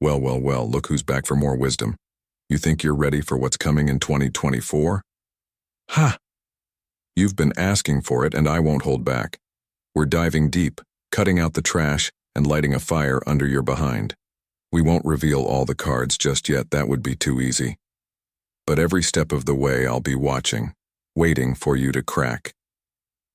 Well, well, well, look who's back for more wisdom. You think you're ready for what's coming in 2024? Ha! You've been asking for it, and I won't hold back. We're diving deep, cutting out the trash, and lighting a fire under your behind. We won't reveal all the cards just yet, that would be too easy. But every step of the way I'll be watching, waiting for you to crack.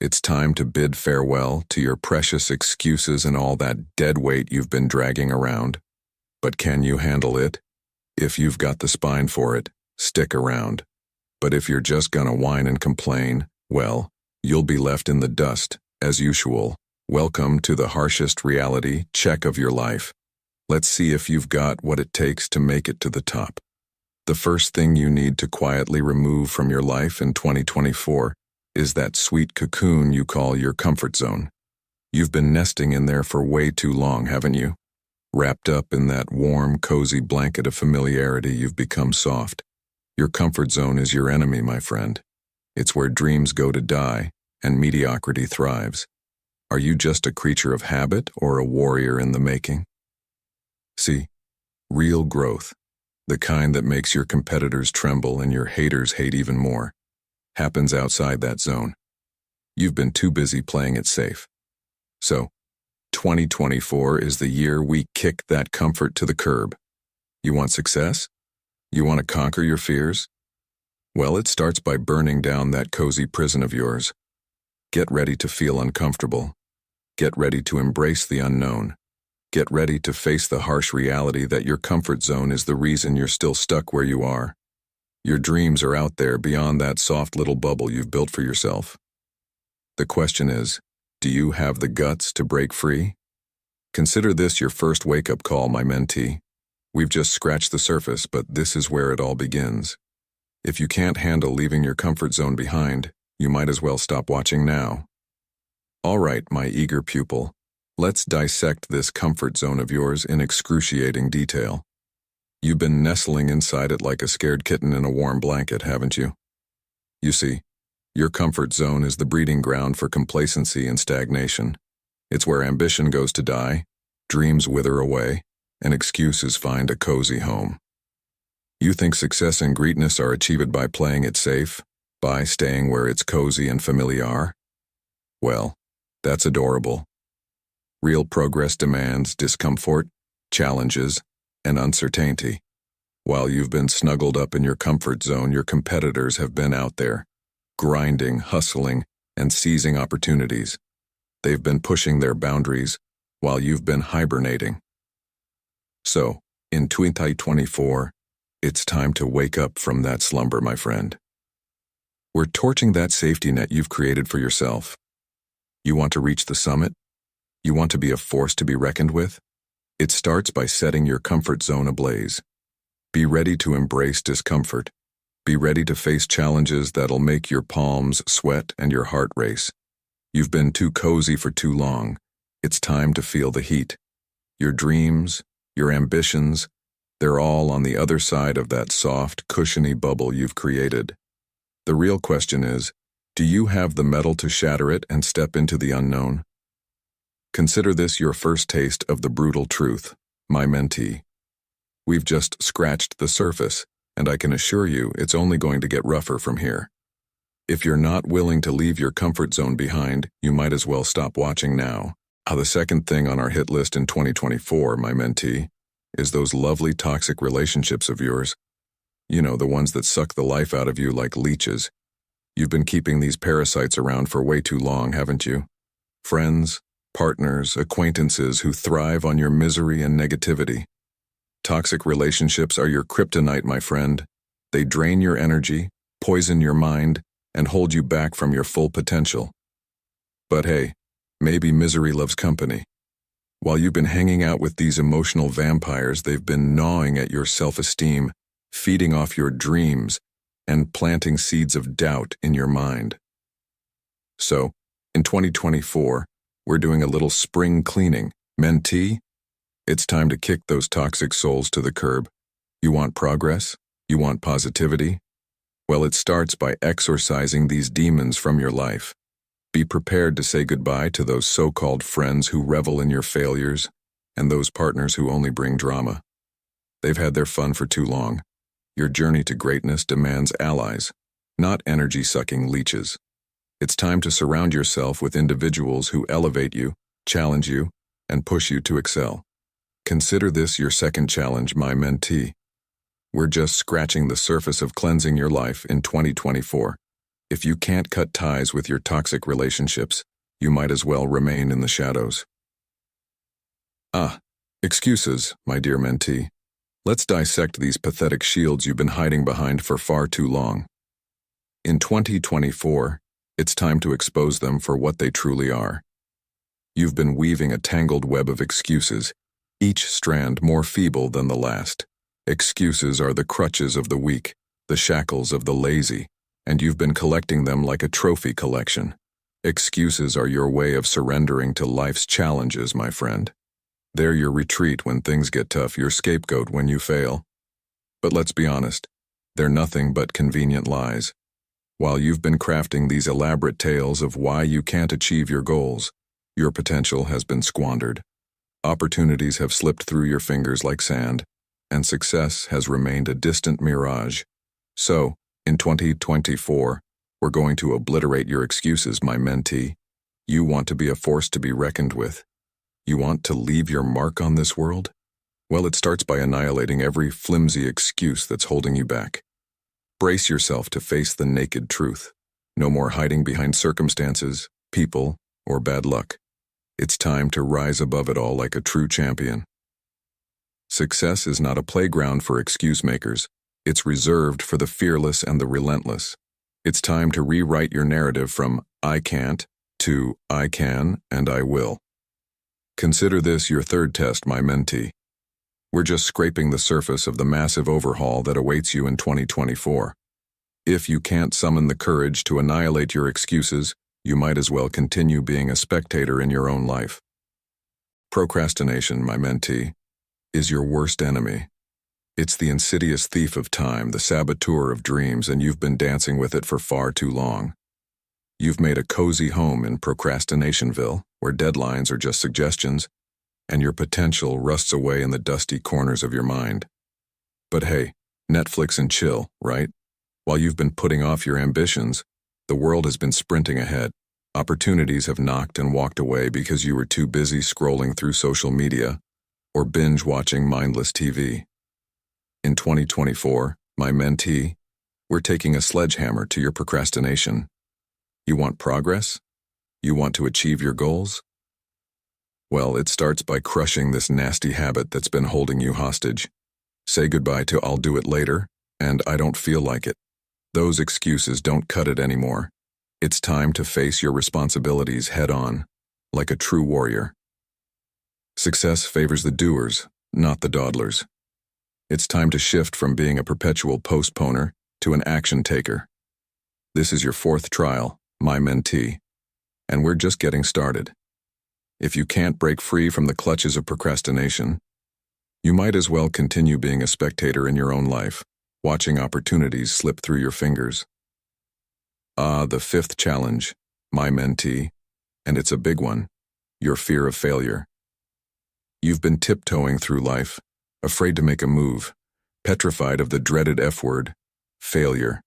It's time to bid farewell to your precious excuses and all that dead weight you've been dragging around. But can you handle it? If you've got the spine for it, stick around. But if you're just gonna whine and complain, well, you'll be left in the dust, as usual. Welcome to the harshest reality check of your life. Let's see if you've got what it takes to make it to the top. The first thing you need to quietly remove from your life in 2024 is that sweet cocoon you call your comfort zone. You've been nesting in there for way too long, haven't you? Wrapped up in that warm, cozy blanket of familiarity, you've become soft. Your comfort zone is your enemy, my friend. It's where dreams go to die and mediocrity thrives. Are you just a creature of habit or a warrior in the making? See, real growth, the kind that makes your competitors tremble and your haters hate even more, happens outside that zone. You've been too busy playing it safe. So, 2024 is the year we kick that comfort to the curb. You want success? You want to conquer your fears? Well, it starts by burning down that cozy prison of yours. Get ready to feel uncomfortable. Get ready to embrace the unknown. Get ready to face the harsh reality that your comfort zone is the reason you're still stuck where you are. Your dreams are out there beyond that soft little bubble you've built for yourself. The question is, do you have the guts to break free? Consider this your first wake-up call, my mentee. We've just scratched the surface, but this is where it all begins. If you can't handle leaving your comfort zone behind, you might as well stop watching now. All right, my eager pupil, let's dissect this comfort zone of yours in excruciating detail. You've been nestling inside it like a scared kitten in a warm blanket, haven't you? You see, your comfort zone is the breeding ground for complacency and stagnation. It's where ambition goes to die, dreams wither away, and excuses find a cozy home. You think success and greatness are achieved by playing it safe, by staying where it's cozy and familiar? Well, that's adorable. Real progress demands discomfort, challenges, and uncertainty. While you've been snuggled up in your comfort zone, your competitors have been out there, grinding, hustling, and seizing opportunities. They've been pushing their boundaries while you've been hibernating. So, in 2024, it's time to wake up from that slumber, my friend. We're torching that safety net you've created for yourself. You want to reach the summit? You want to be a force to be reckoned with? It starts by setting your comfort zone ablaze. Be ready to embrace discomfort. Be ready to face challenges that'll make your palms sweat and your heart race. You've been too cozy for too long. It's time to feel the heat. Your dreams, your ambitions, they're all on the other side of that soft, cushiony bubble you've created. The real question is, do you have the mettle to shatter it and step into the unknown? Consider this your first taste of the brutal truth, my mentee. We've just scratched the surface, and I can assure you it's only going to get rougher from here. If you're not willing to leave your comfort zone behind, you might as well stop watching now. The second thing on our hit list in 2024, my mentee, is those lovely toxic relationships of yours. You know, the ones that suck the life out of you like leeches. You've been keeping these parasites around for way too long, haven't you? Friends, partners, acquaintances who thrive on your misery and negativity. Toxic relationships are your kryptonite, my friend. They drain your energy, poison your mind, and hold you back from your full potential. But hey, maybe misery loves company. While you've been hanging out with these emotional vampires, they've been gnawing at your self-esteem, feeding off your dreams, and planting seeds of doubt in your mind. So, in 2024, we're doing a little spring cleaning. Mentee, it's time to kick those toxic souls to the curb. You want progress? You want positivity? Well, it starts by exorcising these demons from your life. Be prepared to say goodbye to those so-called friends who revel in your failures and those partners who only bring drama. They've had their fun for too long. Your journey to greatness demands allies, not energy-sucking leeches. It's time to surround yourself with individuals who elevate you, challenge you, and push you to excel. Consider this your second challenge, my mentee. We're just scratching the surface of cleansing your life in 2024. If you can't cut ties with your toxic relationships, you might as well remain in the shadows. Excuses, my dear mentee. Let's dissect these pathetic shields you've been hiding behind for far too long. In 2024, it's time to expose them for what they truly are. You've been weaving a tangled web of excuses, each strand more feeble than the last. Excuses are the crutches of the weak, the shackles of the lazy, and you've been collecting them like a trophy collection. Excuses are your way of surrendering to life's challenges, my friend. They're your retreat when things get tough, your scapegoat when you fail. But let's be honest, they're nothing but convenient lies. While you've been crafting these elaborate tales of why you can't achieve your goals, your potential has been squandered. Opportunities have slipped through your fingers like sand, and success has remained a distant mirage. So, in 2024, we're going to obliterate your excuses, my mentee. You want to be a force to be reckoned with. You want to leave your mark on this world? Well, it starts by annihilating every flimsy excuse that's holding you back. Brace yourself to face the naked truth. No more hiding behind circumstances, people, or bad luck. It's time to rise above it all like a true champion. Success is not a playground for excuse makers. It's reserved for the fearless and the relentless. It's time to rewrite your narrative from "I can't" to "I can and I will." Consider this your third test, my mentee. We're just scraping the surface of the massive overhaul that awaits you in 2024. If you can't summon the courage to annihilate your excuses, you might as well continue being a spectator in your own life. Procrastination, my mentee, is your worst enemy. It's the insidious thief of time, the saboteur of dreams, and you've been dancing with it for far too long. You've made a cozy home in Procrastinationville, where deadlines are just suggestions, and your potential rusts away in the dusty corners of your mind. But hey, Netflix and chill, right? While you've been putting off your ambitions, the world has been sprinting ahead. Opportunities have knocked and walked away because you were too busy scrolling through social media or binge-watching mindless TV. In 2024, my mentee, we're taking a sledgehammer to your procrastination. You want progress? You want to achieve your goals? Well, it starts by crushing this nasty habit that's been holding you hostage. Say goodbye to "I'll do it later" and "I don't feel like it." Those excuses don't cut it anymore. It's time to face your responsibilities head-on, like a true warrior. Success favors the doers, not the dawdlers. It's time to shift from being a perpetual postponer to an action taker. This is your fourth trial, my mentee, and we're just getting started. If you can't break free from the clutches of procrastination, you might as well continue being a spectator in your own life, watching opportunities slip through your fingers. The fifth challenge, my mentee, and it's a big one, your fear of failure. You've been tiptoeing through life, afraid to make a move, petrified of the dreaded F word, failure.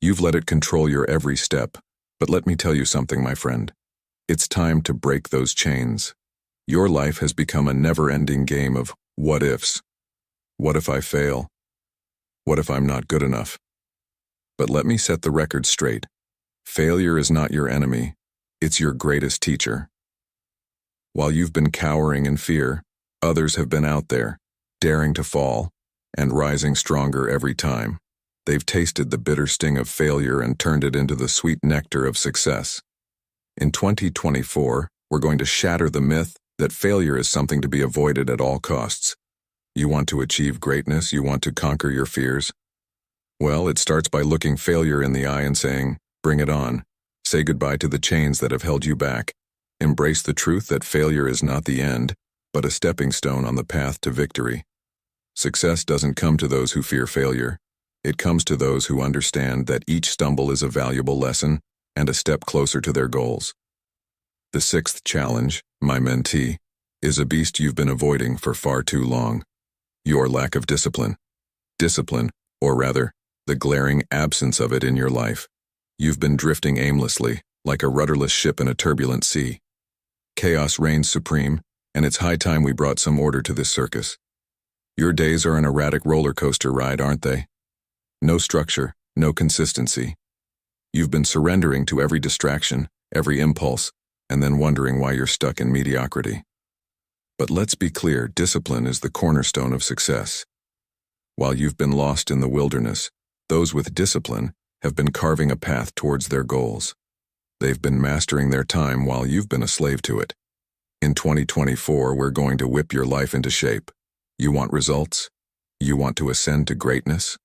You've let it control your every step, but let me tell you something, my friend. It's time to break those chains. Your life has become a never-ending game of what-ifs. What if I fail? What if I'm not good enough? But let me set the record straight. Failure is not your enemy. It's your greatest teacher. While you've been cowering in fear, others have been out there, daring to fall, and rising stronger every time. They've tasted the bitter sting of failure and turned it into the sweet nectar of success. In 2024, we're going to shatter the myth that failure is something to be avoided at all costs. You want to achieve greatness, you want to conquer your fears? Well, it starts by looking failure in the eye and saying, "Bring it on." Say goodbye to the chains that have held you back. Embrace the truth that failure is not the end, but a stepping stone on the path to victory. Success doesn't come to those who fear failure. It comes to those who understand that each stumble is a valuable lesson and a step closer to their goals. The sixth challenge, my mentee, is a beast you've been avoiding for far too long. Your lack of discipline. Discipline, or rather, the glaring absence of it in your life. You've been drifting aimlessly, like a rudderless ship in a turbulent sea. Chaos reigns supreme, and it's high time we brought some order to this circus. Your days are an erratic roller coaster ride, aren't they? No structure, no consistency. You've been surrendering to every distraction, every impulse, and then wondering why you're stuck in mediocrity. But let's be clear, discipline is the cornerstone of success. While you've been lost in the wilderness, those with discipline have been carving a path towards their goals. They've been mastering their time while you've been a slave to it. In 2024, we're going to whip your life into shape. You want results? You want to ascend to greatness?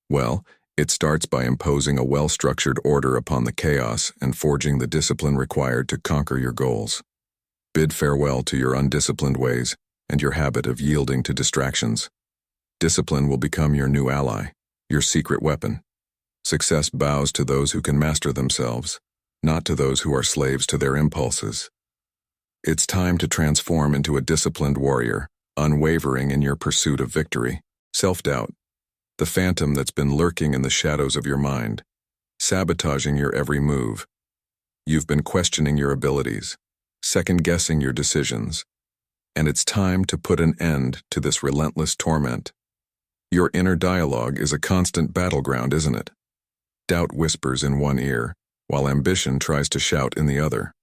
Well, it starts by imposing a well-structured order upon the chaos and forging the discipline required to conquer your goals. Bid farewell to your undisciplined ways and your habit of yielding to distractions. Discipline will become your new ally, your secret weapon. Success bows to those who can master themselves, not to those who are slaves to their impulses. It's time to transform into a disciplined warrior, unwavering in your pursuit of victory. Self-doubt, the phantom that's been lurking in the shadows of your mind, sabotaging your every move. You've been questioning your abilities, second-guessing your decisions, and it's time to put an end to this relentless torment. Your inner dialogue is a constant battleground, isn't it? Doubt whispers in one ear, while ambition tries to shout in the other.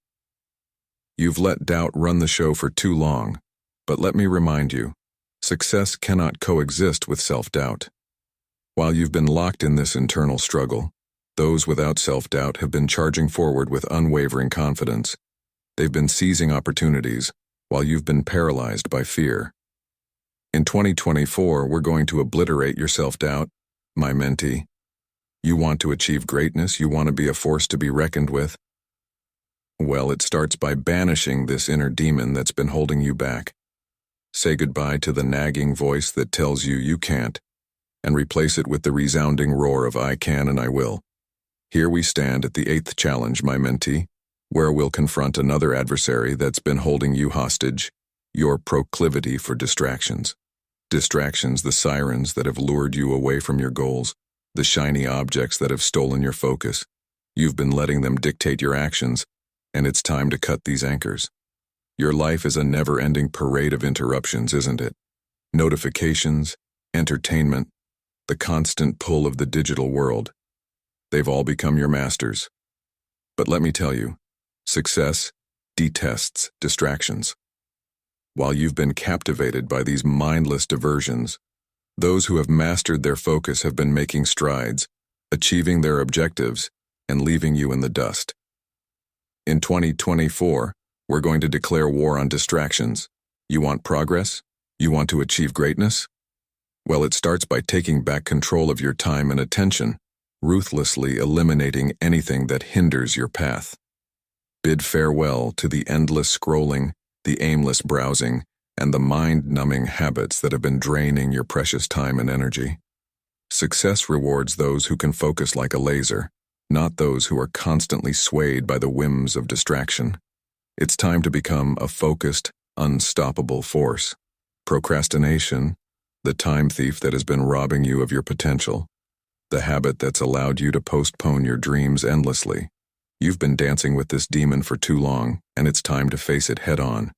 You've let doubt run the show for too long, but let me remind you, success cannot coexist with self-doubt. While you've been locked in this internal struggle, those without self-doubt have been charging forward with unwavering confidence. They've been seizing opportunities, while you've been paralyzed by fear. In 2024, we're going to obliterate your self-doubt, my mentee. You want to achieve greatness, you want to be a force to be reckoned with. Well, it starts by banishing this inner demon that's been holding you back. Say goodbye to the nagging voice that tells you you can't, and replace it with the resounding roar of I can and I will. Here we stand at the 8th challenge, my mentee, where we'll confront another adversary that's been holding you hostage, your proclivity for distractions. Distractions, the sirens that have lured you away from your goals, the shiny objects that have stolen your focus. You've been letting them dictate your actions, and it's time to cut these anchors. Your life is a never-ending parade of interruptions, isn't it? Notifications, entertainment, the constant pull of the digital world. They've all become your masters. But let me tell you, success detests distractions. While you've been captivated by these mindless diversions, those who have mastered their focus have been making strides, achieving their objectives, and leaving you in the dust. In 2024, we're going to declare war on distractions. You want progress? You want to achieve greatness? Well, it starts by taking back control of your time and attention, ruthlessly eliminating anything that hinders your path. Bid farewell to the endless scrolling, the aimless browsing, and the mind-numbing habits that have been draining your precious time and energy. Success rewards those who can focus like a laser, not those who are constantly swayed by the whims of distraction. It's time to become a focused, unstoppable force. Procrastination, the time thief that has been robbing you of your potential, the habit that's allowed you to postpone your dreams endlessly. You've been dancing with this demon for too long, and it's time to face it head-on.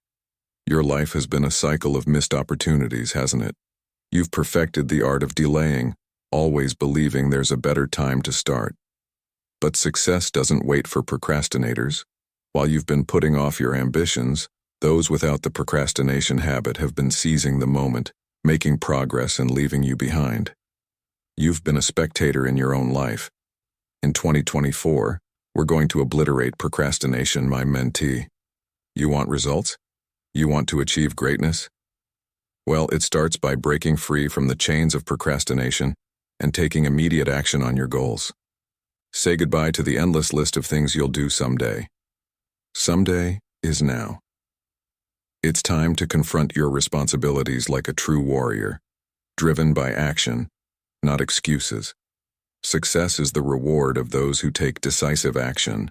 Your life has been a cycle of missed opportunities, hasn't it? You've perfected the art of delaying, always believing there's a better time to start. But success doesn't wait for procrastinators. While you've been putting off your ambitions, those without the procrastination habit have been seizing the moment, making progress and leaving you behind. You've been a spectator in your own life. In 2024, we're going to obliterate procrastination, my mentee. You want results? You want to achieve greatness? Well, it starts by breaking free from the chains of procrastination and taking immediate action on your goals. Say goodbye to the endless list of things you'll do someday. Someday is now. It's time to confront your responsibilities like a true warrior, driven by action, not excuses. Success is the reward of those who take decisive action,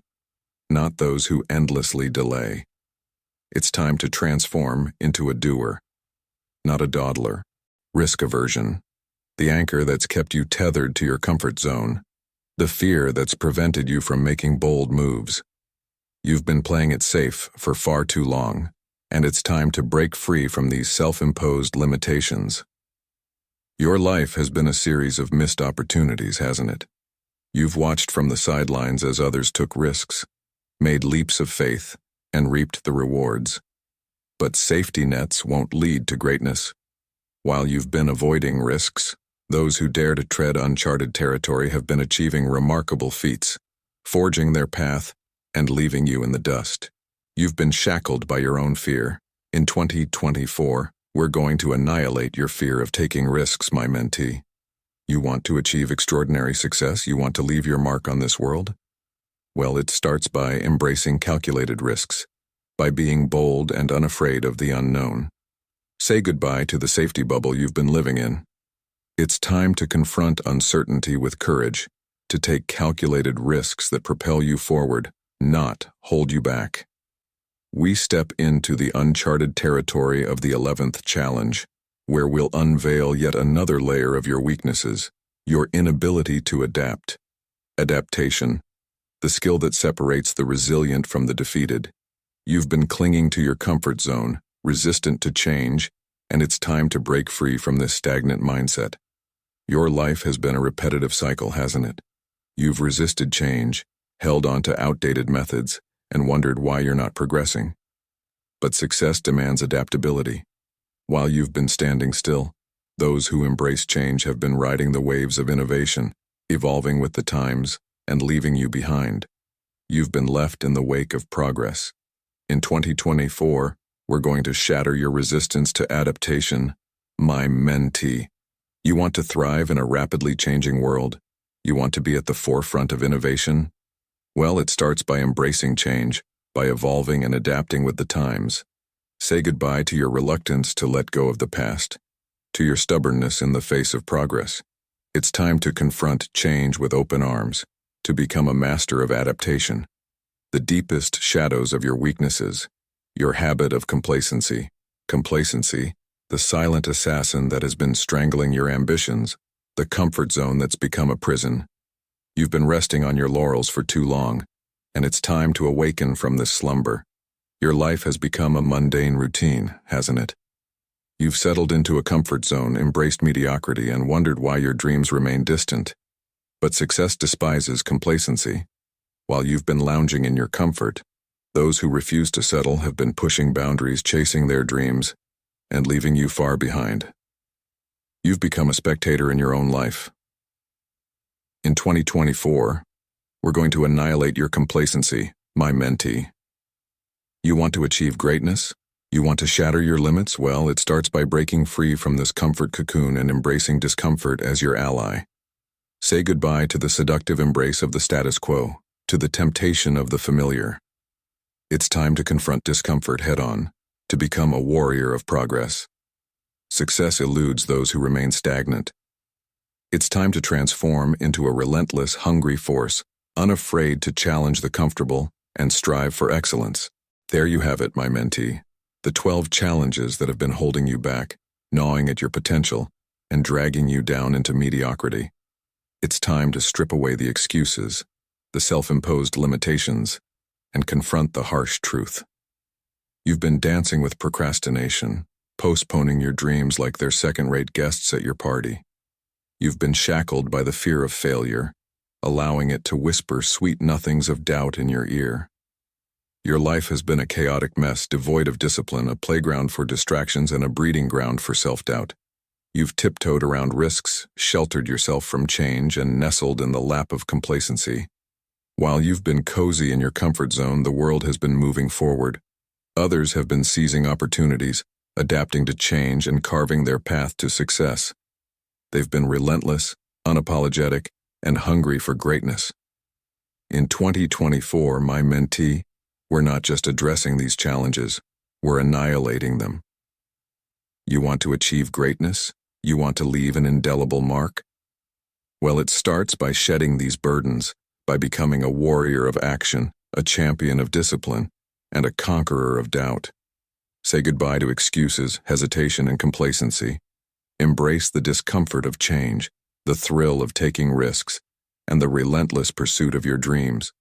not those who endlessly delay. It's time to transform into a doer, not a dawdler, Risk aversion. The anchor that's kept you tethered to your comfort zone. The fear that's prevented you from making bold moves. You've been playing it safe for far too long, and it's time to break free from these self-imposed limitations. Your life has been a series of missed opportunities, hasn't it? You've watched from the sidelines as others took risks, made leaps of faith, and reaped the rewards. But safety nets won't lead to greatness. While you've been avoiding risks, those who dare to tread uncharted territory have been achieving remarkable feats, forging their path and leaving you in the dust. You've been shackled by your own fear. In 2024, we're going to annihilate your fear of taking risks, my mentee. You want to achieve extraordinary success? You want to leave your mark on this world? Well, it starts by embracing calculated risks, by being bold and unafraid of the unknown. Say goodbye to the safety bubble you've been living in. It's time to confront uncertainty with courage, to take calculated risks that propel you forward, not hold you back. We step into the uncharted territory of the 11th challenge, where we'll unveil yet another layer of your weaknesses, your inability to adapt. Adaptation, the skill that separates the resilient from the defeated. You've been clinging to your comfort zone, resistant to change, and it's time to break free from this stagnant mindset. Your life has been a repetitive cycle, hasn't it? You've resisted change, held on to outdated methods, and wondered why you're not progressing. But success demands adaptability. While you've been standing still, those who embrace change have been riding the waves of innovation, evolving with the times, and leaving you behind. You've been left in the wake of progress. In 2024, we're going to shatter your resistance to adaptation, my mentee. You want to thrive in a rapidly changing world? You want to be at the forefront of innovation? Well, it starts by embracing change, by evolving and adapting with the times. Say goodbye to your reluctance to let go of the past, to your stubbornness in the face of progress. It's time to confront change with open arms, to become a master of adaptation. The deepest shadows of your weaknesses, your habit of complacency, the silent assassin that has been strangling your ambitions, the comfort zone that's become a prison. You've been resting on your laurels for too long, and it's time to awaken from this slumber. Your life has become a mundane routine, hasn't it? You've settled into a comfort zone, embraced mediocrity, and wondered why your dreams remain distant. But success despises complacency. While you've been lounging in your comfort, those who refuse to settle have been pushing boundaries, chasing their dreams, and leaving you far behind. You've become a spectator in your own life. In 2024, we're going to annihilate your complacency, my mentee. You want to achieve greatness? You want to shatter your limits? Well, it starts by breaking free from this comfort cocoon and embracing discomfort as your ally. Say goodbye to the seductive embrace of the status quo, to the temptation of the familiar. It's time to confront discomfort head-on, to become a warrior of progress. Success eludes those who remain stagnant. It's time to transform into a relentless, hungry force, unafraid to challenge the comfortable and strive for excellence. There you have it, my mentee, the 12 challenges that have been holding you back, gnawing at your potential, and dragging you down into mediocrity. It's time to strip away the excuses, the self-imposed limitations, and confront the harsh truth. You've been dancing with procrastination, postponing your dreams like they're second-rate guests at your party. You've been shackled by the fear of failure, allowing it to whisper sweet nothings of doubt in your ear. Your life has been a chaotic mess, devoid of discipline, a playground for distractions, and a breeding ground for self-doubt. You've tiptoed around risks, sheltered yourself from change, and nestled in the lap of complacency. While you've been cozy in your comfort zone, the world has been moving forward. Others have been seizing opportunities, adapting to change, and carving their path to success. They've been relentless, unapologetic, and hungry for greatness. In 2024, my mentee, we're not just addressing these challenges, we're annihilating them. You want to achieve greatness? You want to leave an indelible mark? Well, it starts by shedding these burdens, by becoming a warrior of action, a champion of discipline, and a conqueror of doubt. Say goodbye to excuses, hesitation, and complacency. Embrace the discomfort of change, the thrill of taking risks, and the relentless pursuit of your dreams.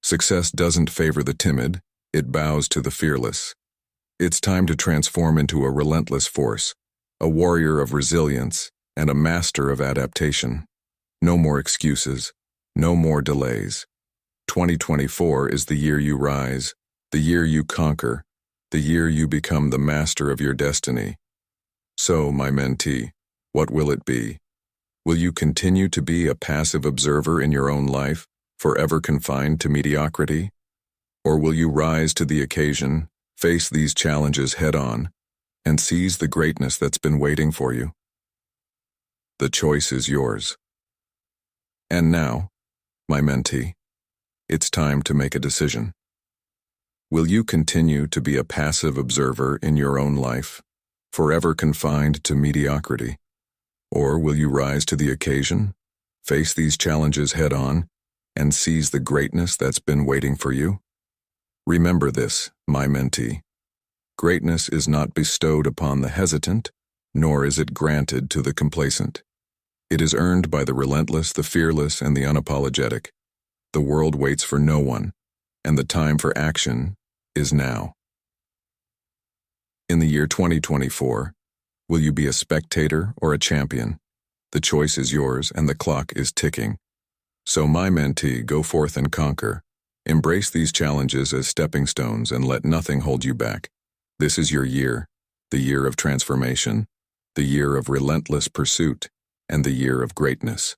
Success doesn't favor the timid, it bows to the fearless. It's time to transform into a relentless force, a warrior of resilience, and a master of adaptation. No more excuses, no more delays. 2024 is the year you rise, the year you conquer, the year you become the master of your destiny. So, my mentee, what will it be? Will you continue to be a passive observer in your own life, forever confined to mediocrity? Or will you rise to the occasion, face these challenges head-on, and seize the greatness that's been waiting for you? The choice is yours. And now, my mentee, it's time to make a decision. Will you continue to be a passive observer in your own life, forever confined to mediocrity? Or will you rise to the occasion, face these challenges head-on, and seize the greatness that's been waiting for you? Remember this, my mentee. Greatness is not bestowed upon the hesitant, nor is it granted to the complacent. It is earned by the relentless, the fearless, and the unapologetic. The world waits for no one, and the time for action is now. In the year 2024, will you be a spectator or a champion? The choice is yours, and the clock is ticking. So, my mentee, go forth and conquer. Embrace these challenges as stepping stones and let nothing hold you back. This is your year, the year of transformation, the year of relentless pursuit, and the year of greatness.